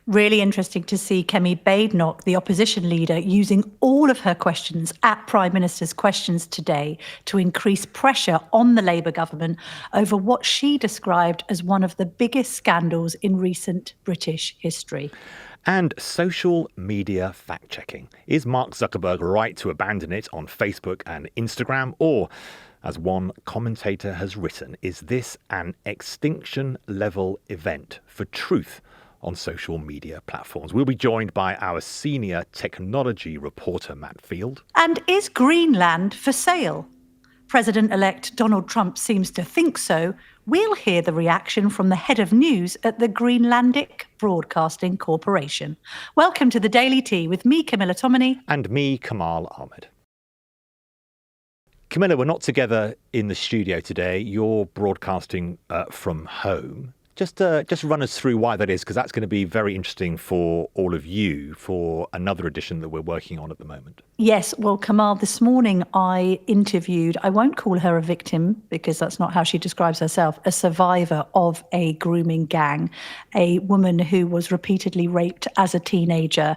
Really interesting to see Kemi Badenoch, the opposition leader, using all of her questions at Prime Minister's Questions today to increase pressure on the Labour government over what she described as one of the biggest scandals in recent British history. And social media fact-checking. Is Mark Zuckerberg right to abandon it on Facebook and Instagram? Or, as one commentator has written, is this an extinction-level event for truth on social media platforms? We'll be joined by our senior technology reporter, Matt Field. And is Greenland for sale? President-elect Donald Trump seems to think so. We'll hear the reaction from the head of news at the Greenlandic Broadcasting Corporation. Welcome to the Daily Tea with me, Camilla Tominey. And me, Kamal Ahmed. Camilla, we're not together in the studio today. You're broadcasting from home. Just run us through why that is, because that's going to be very interesting for all of you for another edition that we're working on at the moment. Yes, well, Kamal, this morning I interviewed, I won't call her a victim because that's not how she describes herself, a survivor of a grooming gang, a woman who was repeatedly raped as a teenager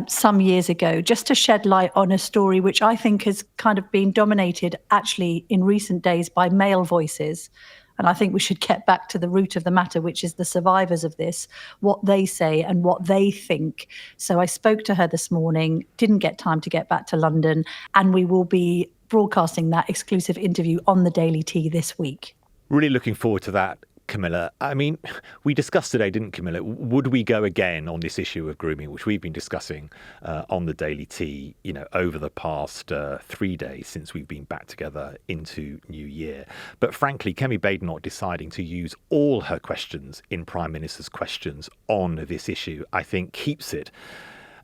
some years ago, just to shed light on a story which I think has kind of been dominated actually in recent days by male voices. And I think we should get back to the root of the matter, which is the survivors of this, what they say and what they think. So I spoke to her this morning, didn't get time to get back to London, and we will be broadcasting that exclusive interview on the Daily Tea this week. Really looking forward to that, Camilla. I mean, we discussed today, didn't Camilla? Would we go again on this issue of grooming, which we've been discussing on the Daily Tea, over the past 3 days since we've been back together into New Year. But frankly, Kemi Badenoch deciding to use all her questions in Prime Minister's Questions on this issue, I think keeps it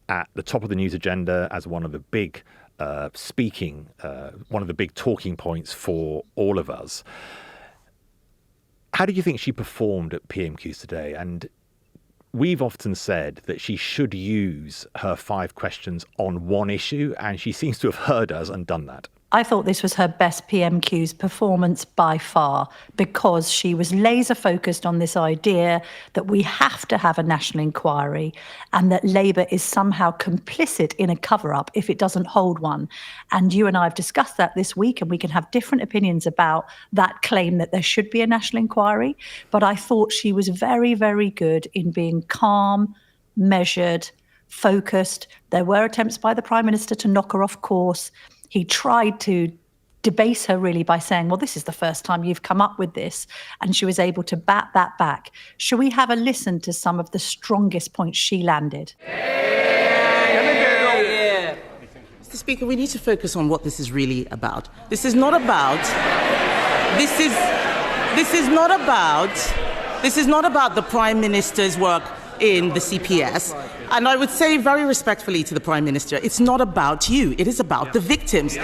at the top of the news agenda as one of the big one of the big talking points for all of us. How do you think she performed at PMQs today? And we've often said that she should use her 5 questions on one issue, and she seems to have heard us and done that. I thought this was her best PMQs performance by far because she was laser focused on this idea that we have to have a national inquiry and that Labour is somehow complicit in a cover-up if it doesn't hold one. And you and I have discussed that this week, and we can have different opinions about that claim that there should be a national inquiry. But I thought she was very, very good in being calm, measured, focused. There were attempts by the Prime Minister to knock her off course. He tried to debase her really by saying, well, this is the first time you've come up with this. And she was able to bat that back. Shall we have a listen to some of the strongest points she landed? Mr. Speaker, we need to focus on what this is really about. This is not about the Prime Minister's work in the CPS. And I would say very respectfully to the Prime Minister, it's not about you. It is about the victims.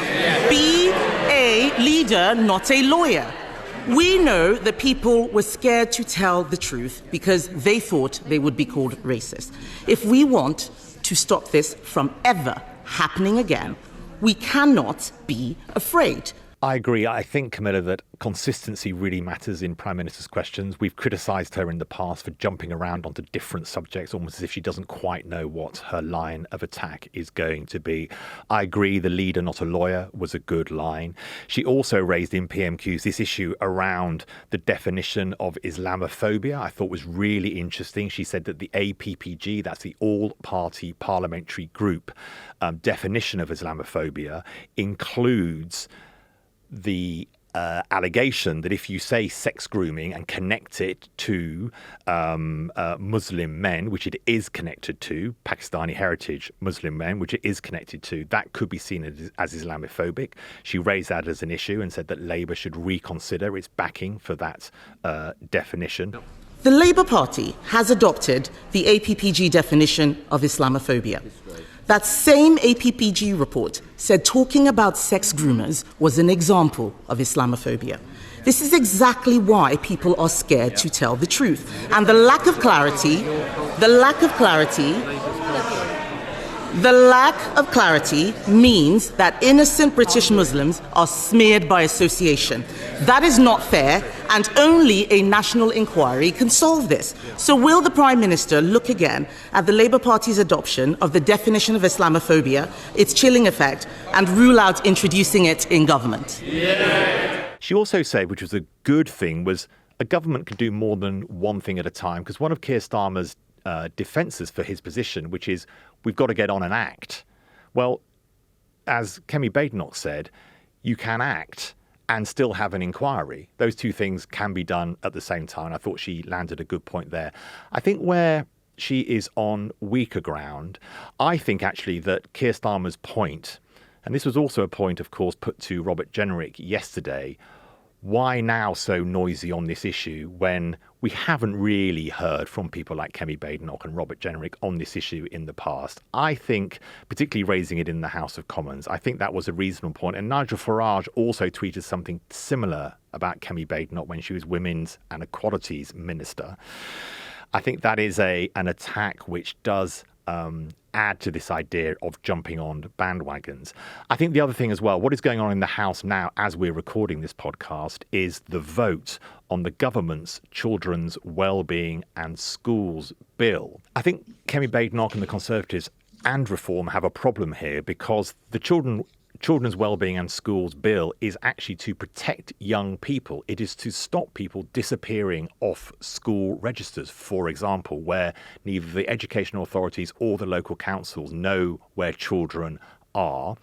Be a leader, not a lawyer. We know that people were scared to tell the truth because they thought they would be called racist. If we want to stop this from ever happening again, we cannot be afraid. I agree. I think, Camilla, that consistency really matters in Prime Minister's Questions. We've criticised her in the past for jumping around onto different subjects, almost as if she doesn't quite know what her line of attack is going to be. I agree the leader, not a lawyer, was a good line. She also raised in PMQs this issue around the definition of Islamophobia. I thought was really interesting. She said that the APPG, that's the All-Party Parliamentary Group, definition of Islamophobia includes the allegation that if you say sex grooming and connect it to Muslim men, which it is connected to, Pakistani heritage Muslim men, which it is connected to, that could be seen as Islamophobic. She raised that as an issue and said that Labour should reconsider its backing for that definition. The Labour Party has adopted the APPG definition of Islamophobia. That same APPG report said talking about sex groomers was an example of Islamophobia. This is exactly why people are scared to tell the truth. And the lack of clarity The lack of clarity means that innocent British Muslims are smeared by association. That is not fair, and only a national inquiry can solve this. So will the Prime Minister look again at the Labour Party's adoption of the definition of Islamophobia, its chilling effect, and rule out introducing it in government? She also said, which was a good thing, was a government can do more than one thing at a time, because one of Keir Starmer's defences for his position, which is we've got to get on and act. Well, as Kemi Badenoch said, you can act and still have an inquiry. Those two things can be done at the same time. I thought she landed a good point there. I think where she is on weaker ground, I think actually that Keir Starmer's point, and this was also a point, of course, put to Robert Jenrick yesterday, why now so noisy on this issue when we haven't really heard from people like Kemi Badenoch and Robert Jenrick on this issue in the past? I think, particularly raising it in the House of Commons, I think that was a reasonable point. And Nigel Farage also tweeted something similar about Kemi Badenoch when she was Women's and Equalities Minister. I think that is an attack which does add to this idea of jumping on bandwagons. I think the other thing as well, what is going on in the House now as we're recording this podcast is the vote on the government's Children's Wellbeing and Schools Bill. I think Kemi Badenoch and the Conservatives and Reform have a problem here because the Children's Wellbeing and Schools Bill is actually to protect young people. It is to stop people disappearing off school registers, for example, where neither the educational authorities or the local councils know where children are.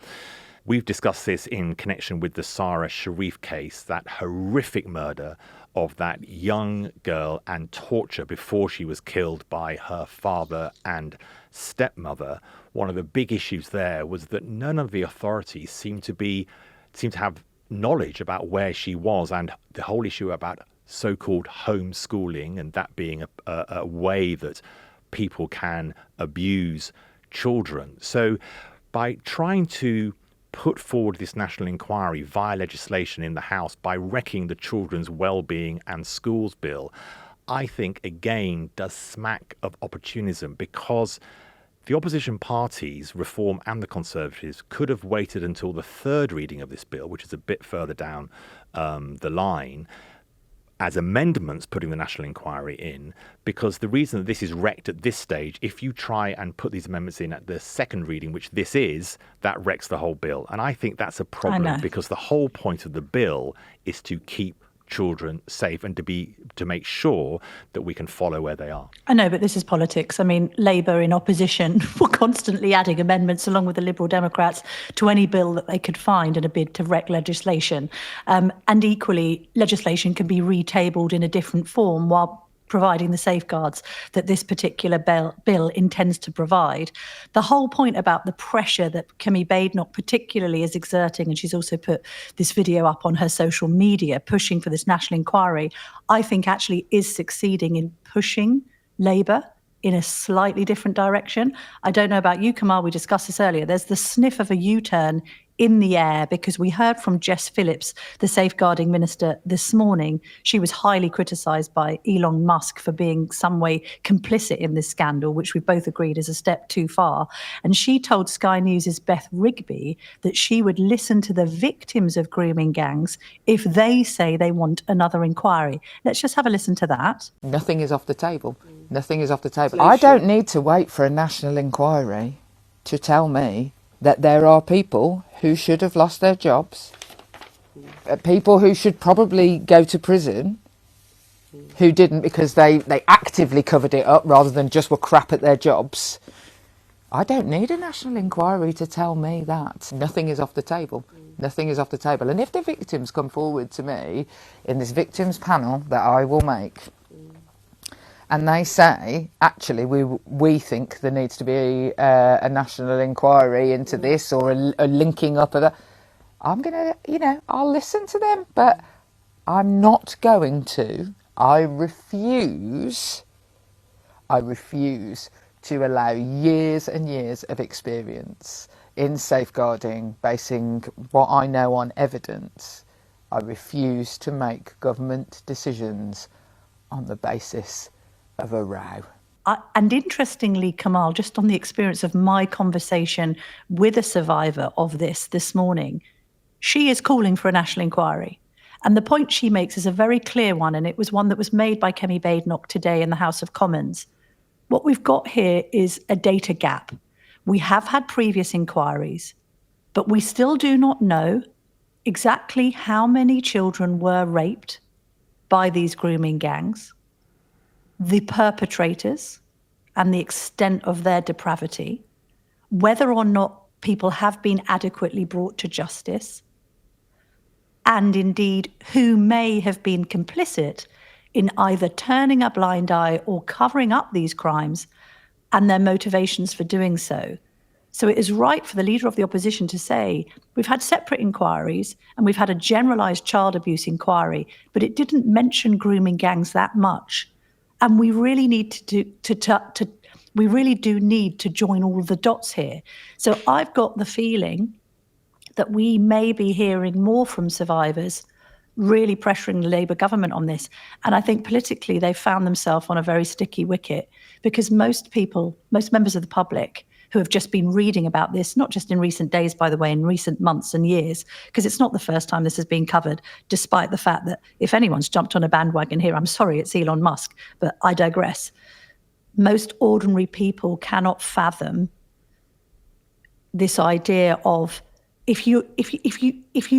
We've discussed this in connection with the Sarah Sharif case, that horrific murder of that young girl and torture before she was killed by her father and stepmother. One of the big issues there was that none of the authorities seemed to have knowledge about where she was, and the whole issue about so-called homeschooling and that being a way that people can abuse children. So by trying to put forward this national inquiry via legislation in the House, by wrecking the Children's Wellbeing and Schools Bill, I think again does smack of opportunism, because the opposition parties, Reform and the Conservatives, could have waited until the third reading of this bill, which is a bit further down the line, as amendments putting the national inquiry in, because the reason that this is wrecked at this stage, if you try and put these amendments in at the second reading, which this is, that wrecks the whole bill. And I think that's a problem, because the whole point of the bill is to keep children safe and to make sure that we can follow where they are. I know, but this is politics. I mean, Labour in opposition were constantly adding amendments along with the Liberal Democrats to any bill that they could find in a bid to wreck legislation. And equally, legislation can be retabled in a different form while providing the safeguards that this particular bill intends to provide. The whole point about the pressure that Kemi Badenoch particularly is exerting, and she's also put this video up on her social media pushing for this national inquiry, I think actually is succeeding in pushing Labour in a slightly different direction. I don't know about you, Kamal, we discussed this earlier. There's the sniff of a U-turn in the air, because we heard from Jess Phillips, the safeguarding minister, this morning. She was highly criticised by Elon Musk for being some way complicit in this scandal, which we both agreed is a step too far. And she told Sky News' Beth Rigby that she would listen to the victims of grooming gangs if they say they want another inquiry. Let's just have a listen to that. Nothing is off the table. Nothing is off the table. I don't need to wait for a national inquiry to tell me that there are people who should have lost their jobs, people who should probably go to prison, who didn't because they actively covered it up rather than just were crap at their jobs. I don't need a national inquiry to tell me that. Nothing is off the table. Nothing is off the table. And if the victims come forward to me in this victims panel that I will make, and they say, actually, we think there needs to be a national inquiry into this, or a linking up of that, I'm going to, I'll listen to them, but I'm not going to. I refuse to allow years and years of experience in safeguarding, basing what I know on evidence. I refuse to make government decisions on the basis of a row. And interestingly, Kamal, just on the experience of my conversation with a survivor of this morning, she is calling for a national inquiry. And the point she makes is a very clear one, and it was one that was made by Kemi Badenoch today in the House of Commons. What we've got here is a data gap. We have had previous inquiries, but we still do not know exactly how many children were raped by these grooming gangs, the perpetrators, and the extent of their depravity, whether or not people have been adequately brought to justice, and indeed who may have been complicit in either turning a blind eye or covering up these crimes and their motivations for doing so. So it is right for the leader of the opposition to say, we've had separate inquiries and we've had a generalised child abuse inquiry, but it didn't mention grooming gangs that much. And we really need we really do need to join all the dots here. So I've got the feeling that we may be hearing more from survivors really pressuring the Labour government on this. And I think politically they've found themselves on a very sticky wicket, because most members of the public who have just been reading about this, not just in recent days, by the way, in recent months and years, because it's not the first time this has been covered, despite the fact that if anyone's jumped on a bandwagon here, I'm sorry, it's Elon Musk, but I digress. Most ordinary people cannot fathom this idea of if you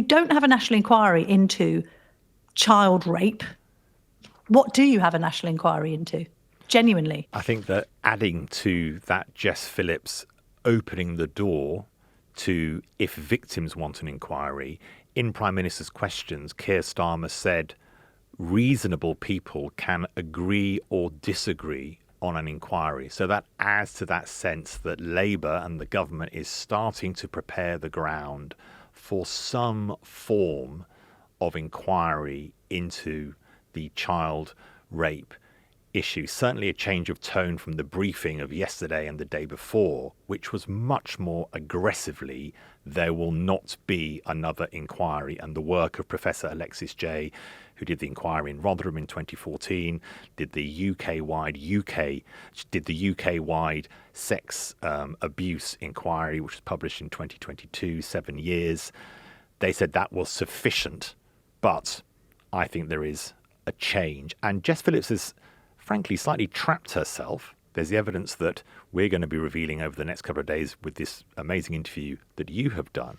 don't have a national inquiry into child rape, what do you have a national inquiry into? Genuinely. I think that adding to that, Jess Phillips opening the door to if victims want an inquiry, in Prime Minister's questions, Keir Starmer said reasonable people can agree or disagree on an inquiry. So that adds to that sense that Labour and the government is starting to prepare the ground for some form of inquiry into the child rape issue. Certainly a change of tone from the briefing of yesterday and the day before, which was much more aggressively, there will not be another inquiry. And the work of Professor Alexis Jay, who did the inquiry in Rotherham in 2014, did the UK-wide sex abuse inquiry, which was published in 2022, 7 years. They said that was sufficient, but I think there is a change. And Jess Phillips has, frankly, slightly trapped herself. There's the evidence that we're going to be revealing over the next couple of days with this amazing interview that you have done.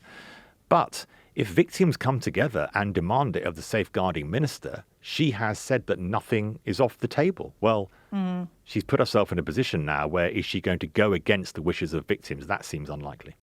But if victims come together and demand it of the safeguarding minister, she has said that nothing is off the table. Well, she's put herself in a position now where is she going to go against the wishes of victims? That seems unlikely.